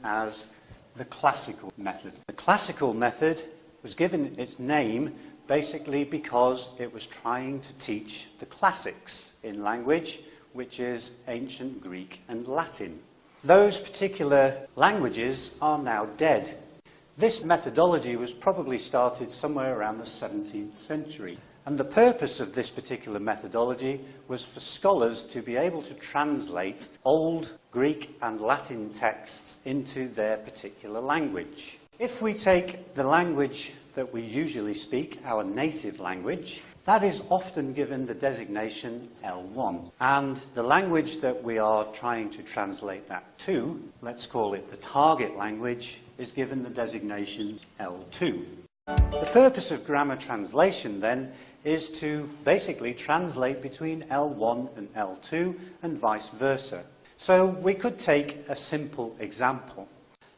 As the classical method. The classical method was given its name basically because it was trying to teach the classics in language, which is ancient Greek and Latin. Those particular languages are now dead. This methodology was probably started somewhere around the 17th century. And the purpose of this particular methodology was for scholars to be able to translate old Greek and Latin texts into their particular language. If we take the language that we usually speak, our native language, that is often given the designation L1. And the language that we are trying to translate that to, let's call it the target language, is given the designation L2. The purpose of grammar translation, then, is to basically translate between L1 and L2 and vice versa. So we could take a simple example.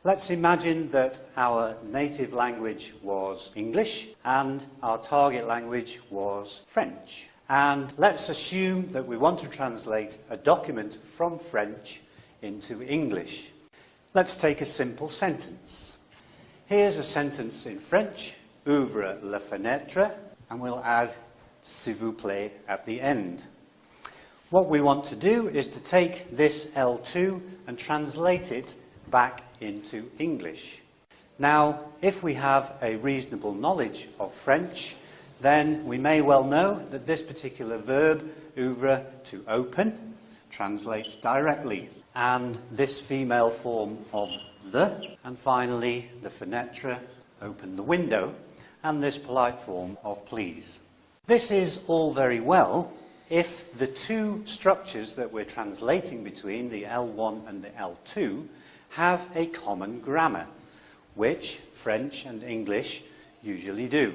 Let's imagine that our native language was English and our target language was French. And let's assume that we want to translate a document from French into English. Let's take a simple sentence. Here's a sentence in French, ouvre la fenêtre, and we'll add s'il vous plaît at the end. What we want to do is to take this L2 and translate it back into English. Now, if we have a reasonable knowledge of French, then we may well know that this particular verb, ouvre, to open, translates directly. And this female form of the, and finally the fenêtre, open the window, and this polite form of please. This is all very well if the two structures that we're translating between, the L1 and the L2, have a common grammar, which French and English usually do.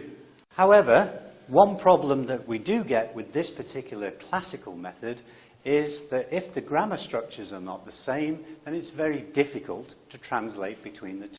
However, one problem that we do get with this particular classical method is that if the grammar structures are not the same, then it's very difficult to translate between the two.